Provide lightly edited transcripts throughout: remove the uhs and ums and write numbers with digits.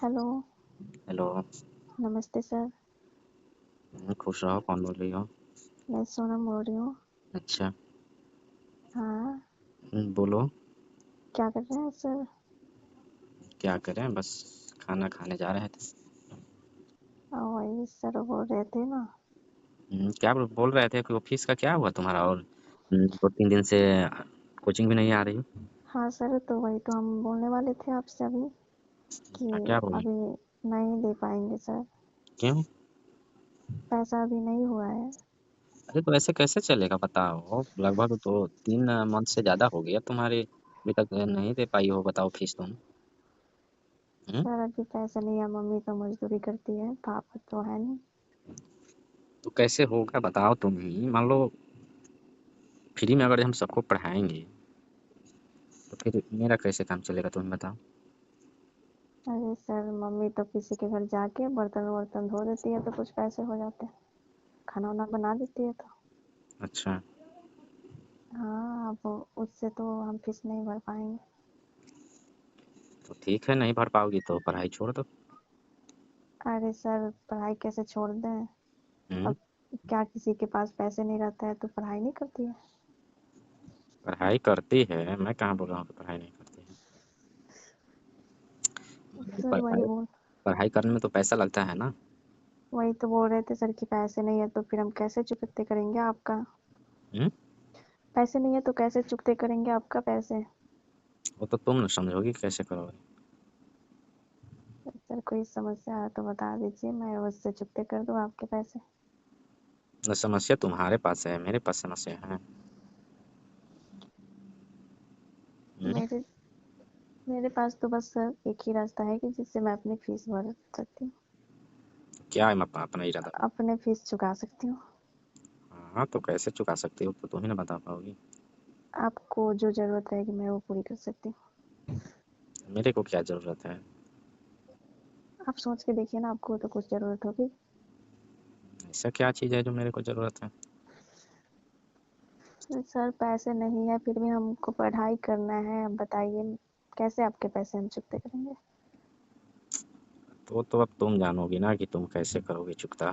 Hello. Hello. नमस्ते sir. खुश रहो। कौन बोल रही हो? मैं सोनम बोल रही हूँ। अच्छा। हाँ। बोलो। क्या कर रहे हैं सर? क्या करें, बस खाना खाने जा रहे थे। वही सर बोल रहे थे ना। क्या बोल रहे थे कि ऑफिस का क्या हुआ तुम्हारा? और 2-3 दिन से कोचिंग भी नहीं आ रही हो। हाँ सर, तो वही तो हम बोलने वाले थे आपसे अभी कि क्या बोले? अभी नहीं दे पाएंगे सर। क्यों? पैसा अभी नहीं हुआ है। अरे तो ऐसे कैसे चलेगा बताओ। लगभग तो 3 मंथ से ज़्यादा हो गया तुम्हारे, अभी तक नहीं दे पाई हो। बताओ फीस तुम। हम्म? सर अभी पैसा नहीं है, मम्मी तो मजदूरी करती है, पापा तो है नहीं। तो कैसे होगा बताओ तुम ही। मान लो फ्री में अगर हम सबको पढ़ाएंगे तो फिर मेरा कैसे काम चलेगा, तुम बताओ। अरे सर, मम्मी तो किसी के घर जाके बर्तन वर्तन धो देती है तो कुछ पैसे हो जाते हैं। खाना वाना बना देती है तो। अच्छा। हाँ, अब उससे तो हम फीस नहीं भर पाएंगे। तो ठीक है, नहीं भर पाओगी तो पढ़ाई छोड़ दो। अरे सर, पढ़ाई कैसे छोड़ दें? हम्म। अब क्या किसी के पास पैसे नहीं रहता है तो पढ़ाई नहीं करती है? पढ़ाई करती है, मैं कहाँ बोल रहा हूँ कि पढ़ाई नहीं करती है। सर पढ़ाई पढ़ाई करने में तो पैसा लगता है ना। वही तो बोल रहे थे सर कि पैसे नहीं है तो फिर हम कैसे चुकते करेंगे आपका? हम्म। पैसे नहीं है तो कैसे चुकते करेंगे आपका पैसे? वो तो तुम न समझोगी कैसे करोगे। सर कोई समस्या है तो बता दीजिए, मैं उससे चुकते कर दूं आपके पैसे। न समस्या तुम्हारे पास है, मेरे पास समस्या है। हम्म। मेरे मेरे पास तो बस सर एक ही रास्ता है कि जिससे मैं अपनी फीस भर सकती हूँ, क्या है अपना इरादा? अपने फीस चुका सकती हूँ। हाँ तो कैसे चुका सकती हो तो तुम ही ना बता पाओगी। आपको जो जरूरत रहेगी मैं वो पूरी कर सकती हूँ। मेरे को क्या जरूरत है? आप सोच के देखिए ना, आपको तो कुछ जरूरत होगी। ऐसा क्या चीज़ है जो मेरे को जरूरत है? सर पैसे नहीं है फिर भी हमको पढ़ाई करना है, अब बताइए कैसे आपके पैसे हम चुकते करेंगे? तो अब तुम जानोगी ना कि तुम कैसे करोगे चुकता,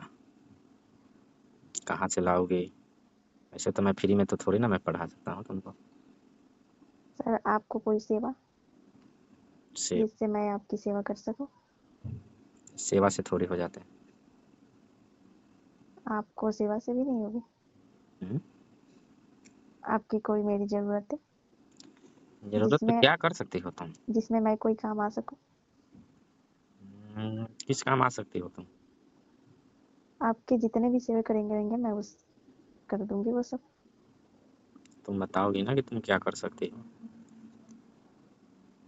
कहाँ से लाओगे। ऐसे तो मैं फ्री में तो थोड़ी ना मैं पढ़ा सकता हूँ तुमको। सर आपको कोई सेवा से जिससे मैं आपकी सेवा कर सकूं? सेवा से थोड़ी हो जाते आपको सेवा से भी नहीं होगी? हैं। आपकी कोई मेरी जरूरत है जरूरत तो जिसमें क्या कर सकती हो तुम? जिसमें मैं कोई काम आ सकूं? किस काम आ सकती हो तुम? आपके जितने भी सेवा करेंगे रहेंगे मैं उस कर दूंगी वो सब। तुम बताओगी ना कि तुम क्या कर सकती हो।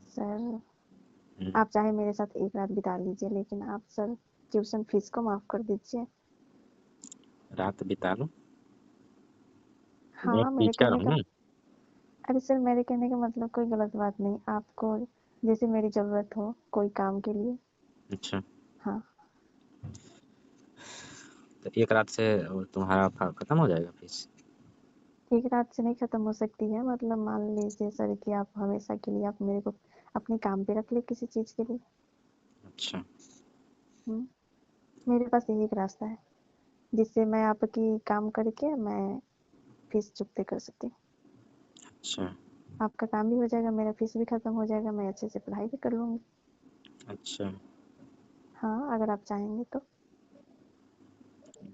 सर हम्म, आप चाहे मेरे साथ एक रात बिता लीजिए, लेकिन आप सर ट्यूशन फीस को माफ कर दीजिए। रात बिता लो। मैं एक हाँ, मेरे टीचर कहने का हूँ। अरे सर, मेरे कहने का मतलब कोई गलत बात नहीं, आपको जैसे मेरी जरूरत हो कोई काम के लिए। अच्छा। हाँ। तो एक रात से वो तुम्हारा खत्म हो जाएगा फीस? एक रात से नहीं खत्म हो सकती है, मतलब मान लीजिए सर कि आप हमेशा के लिए आप मेरे को अपने काम पे रख ले किसी चीज के लिए। अच्छा। हम्म, मेरे पास यही एक रास्ता है जिससे मैं आपकी काम करके मैं फीस चुकते कर सकती हूँ। अच्छा। आपका काम भी हो जाएगा, मेरा फीस भी खत्म हो जाएगा, मैं अच्छे से पढ़ाई भी कर लूंगी। अच्छा। हाँ, अगर आप चाहेंगे तो।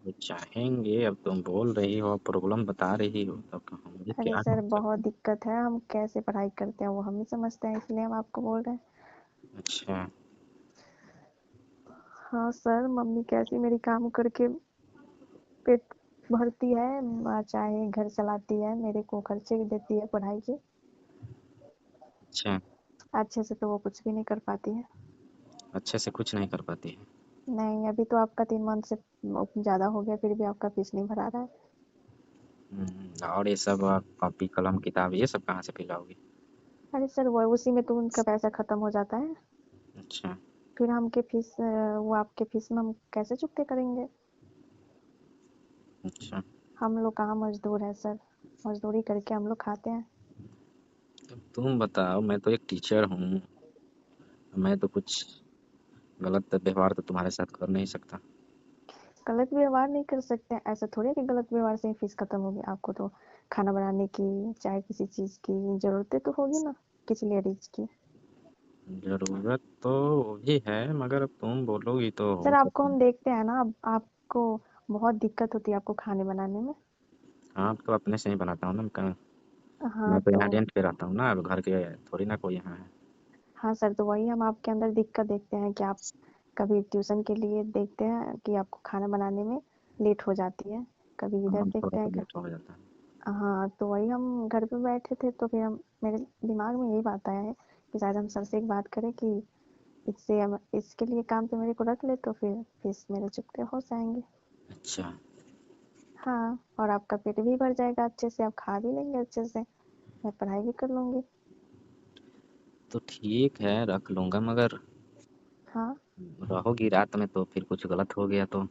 वो चाहेंगे, अब तुम बोल रही हो, प्रॉब्लम बता रही हो, तब हम भी अरे क्या सर कर बहुत सकते हैं। दिक्कत है, हम कैसे पढ़ाई करते हैं वो हम ही समझते हैं, इसलिए हम आपको बोल रहे हैं। अच्छा। हाँ सर, मम्मी कैसी मेरी काम करके पेट भरती है, चाहे घर चलाती है, मेरे को खर्चे भी देती है पढ़ाई के। अच्छा। अच्छे से तो वो कुछ भी नहीं कर पाती है। अच्छे से कुछ नहीं कर पाती है? नहीं, अभी तो आपका 3 मंथ से ज्यादा हो गया फिर भी आपका फीस नहीं भरा रहा है। और ये सब कॉपी कलम किताब ये सब कहाँ से पिलाओगी? अरे सर वो उसी में तो उनका पैसा खत्म हो जाता है। अच्छा। फिर हमके फीस वो आपके फीस में हम कैसे चुकते करेंगे? अच्छा। हम लोग कहाँ मजदूर है सर, मजदूरी करके हम लोग खाते हैं। तुम बताओ, मैं तो एक टीचर हूँ। मैं तो कुछ गलत व्यवहार तो तुम्हारे साथ कर नहीं सकता। गलत व्यवहार नहीं कर सकते हैं, ऐसा थोड़ी है कि गलत व्यवहार से ही फीस खत्म होगी। आपको तो खाना बनाने की चाहे किसी चीज़ की ज़रूरतें तो होगी ना, किसी लेडीज़ की। ज़रूरत तो भी है, मगर अब तुम बोलोगी तो सर हो आपको सकता है। हम देखते हैं ना, अब आपको बहुत दिक्कत होती है आपको खाने बनाने में। हाँ, अब तो अपने से ही बनाता हूँ ना हाँ मैं तो तो यहाँ रेंट पे रहता हूँ ना, अब घर के थोड़ी ना कोई यहाँ है। हाँ सर, तो वही हम आपके अंदर दिक्कत देखते हैं कि आप कभी ट्यूशन के लिए देखते हैं कि आपको खाना बनाने में लेट हो जाती है, कभी इधर हाँ, देखते थोड़ा हैं तो लेट हो जाता है। हाँ तो वही हम घर पे बैठे थे तो फिर हम मेरे दिमाग में यही बात आया है कि शायद हम सर से एक बात करें कि इससे हम इसके लिए काम पे मेरे को रख ले तो फिर फीस मेरे चुकते हो जाएंगे। अच्छा, हाँ, और आपका पेट भी भर जाएगा अच्छे से, आप खा भी लेंगे अच्छे से, मैं पढ़ाई भी कर लूंगी। तो ठीक है, रख लूँगा, मगर हाँ। रहोगी रात में तो फिर कुछ गलत हो गया तो?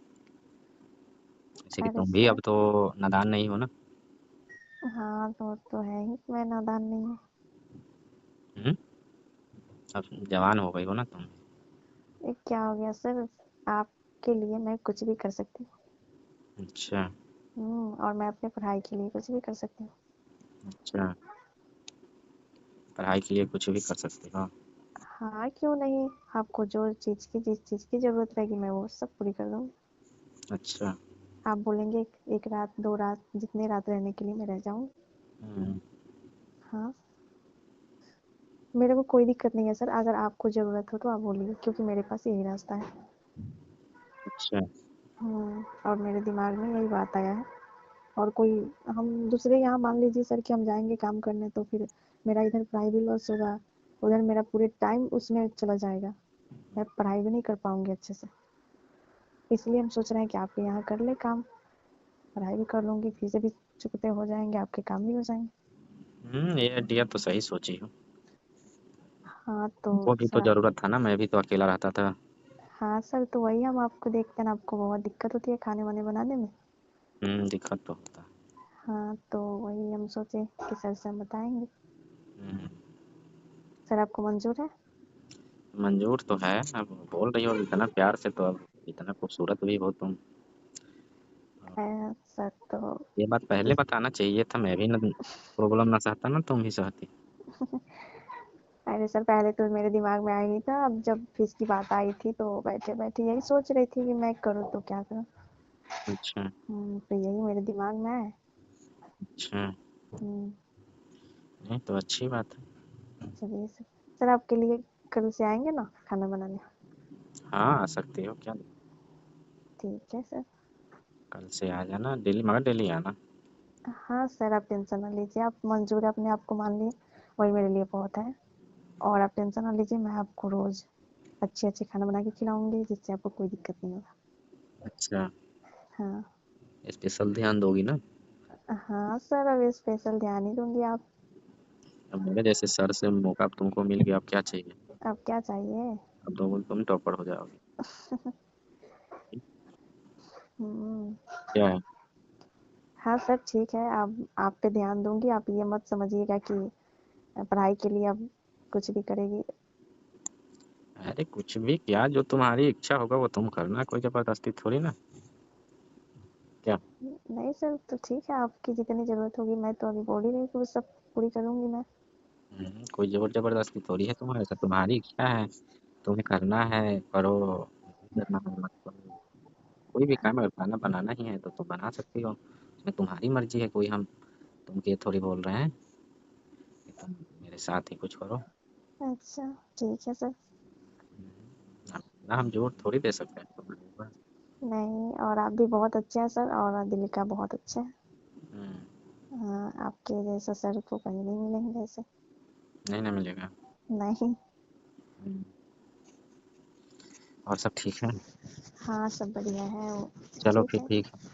जैसे कि अरे तुम भी सर। अब तो नादान नहीं हो ना। हाँ तो है ही, मैं नादान नहीं हूँ। हुँ? अब जवान हो गई हो ना तुम। ये क्या हो गया सर, आपके लिए मैं कुछ भी कर सकती अच्छा, हूँ। और मैं अपने पढ़ाई के लिए कुछ भी कर सकती हूँ। अच्छा, पढ़ाई के लिए कुछ भी कर सकते हो। हाँ क्यों नहीं, आपको जो चीज़ की जिस चीज़ की ज़रूरत रहेगी मैं वो सब पूरी कर दूँगी। अच्छा। आप बोलेंगे एक रात 2 रात जितने रात रहने के लिए मैं रह जाऊँगी। हुँ, हाँ, मेरे को कोई दिक्कत नहीं है सर, अगर आपको ज़रूरत हो तो आप बोलिए क्योंकि मेरे पास यही रास्ता है। अच्छा, और मेरे दिमाग में यही बात आया है। और कोई हम दूसरे यहाँ मान लीजिए सर कि हम जाएँगे काम करने तो फिर मेरा इधर पढ़ाई भी लॉस होगा, उधर मेरा पूरे टाइम उसमें चला जाएगा। मैं पढ़ाई भी नहीं कर पाऊँगी अच्छे से। इसलिए हम सोच रहे हैं कि आपके यहाँ कर लें काम, पढ़ाई भी कर लूँगी, फीसें भी चुकते हो जाएँगे, आपके काम भी हो जाएँगे। ये आइडिया तो सही सोची हो। हाँ, तो तुमको भी तो सर ज़रूरत था ना, मैं भी तो अकेला रहता था। हाँ सर, तो वही हम आपको देखते हैं ना, आपको बहुत दिक्कत होती है खाने-वाने बनाने में। दिक्कत तो होता है। हाँ, तो वही हम सोचे कि सर से हम बताएँगे। हुँ, सर आपको मंज़ूर है? मंज़ूर तो है, अब बोल रही हो इतना प्यार से तो अब इतना खूबसूरत भी हो तुम। सर तो ये बात पहले इस बताना चाहिए था, मैं भी ना प्रॉब्लम ना सहता ना तुम ही सहती। अरे सर पहले तो मेरे दिमाग में आया नहीं था, अब जब फीस की बात आई थी तो बैठे-बैठे यही सोच रही थी कि मैं करूँ तो क्या करूँ? अच्छा, तो यही मेरे दिमाग में आया। अच्छा, हुँ, नहीं तो अच्छी बात है। चलिए सर। सर आपके लिए कल से आएँगे ना खाना बनाने? हाँ, आ सकती हो, क्या ठीक है सर। कल से आ जाना डेली, मगर डेली आना। हाँ सर, आप टेंशन ना लीजिए, आप मंज़ूर अपने आप को मान लिए, वही मेरे लिए बहुत है। और आप टेंशन ना लीजिए, मैं आपको रोज़ अच्छे-अच्छे खाना बना के खिलाऊँगी, जिससे आपको कोई दिक्कत नहीं होगा। अच्छा, हाँ। स्पेशल ध्यान दोगी ना? हाँ सर, अब स्पेशल ध्यान ही दूँगी। आप अब मेरे जैसे सर से मौका तुमको मिल गया, अब क्या चाहिए? अब क्या चाहिए? अब तो तुम टॉपर हो जाओगी। हुँ। क्या है? हाँ सर, ठीक है, अब आप पे ध्यान दूँगी, आप ये मत समझिएगा कि पढ़ाई के लिए अब कुछ भी करेगी। अरे कुछ भी क्या, जो तुम्हारी इच्छा होगा वो तुम करना, कोई ज़बरदस्ती थोड़ी ना। क्या? नहीं सर, तो ठीक है, आपकी जितनी ज़रूरत होगी, मैं तो अभी बोल ही रही हूँ कि वो सब पूरी करूँगी मैं। कोई ज़बरदस्ती थोड़ी है तुम्हारे साथ, तुम्हारी इच्छा है, तुम्हें करना है, करो, नहीं करना है मत करो। कोई भी काम अगर खाना बनाना ही है तो तुम बना सकती हो, उसमें तुम्हारी मर्ज़ी है, कोई हम तुमको ये थोड़ी बोल रहे हैं कि तुम मेरे साथ ही कुछ करो। अच्छा, ठीक है सर। अब ना हम ज़ोर थोड़ी दे सकते हैं तुम्हारे ऊपर। नहीं, और आप भी बहुत अच्छे हैं सर, और दिल का बहुत अच्छे हैं। हुँ, हाँ, आपके जैसा सर को कहीं नहीं मिलेंगे ऐसे। नहीं ना मिलेगा। नहीं। हुँ, और सब ठीक है? हाँ, सब बढ़िया है वो। चलो ठीक फिर है। ठीक है।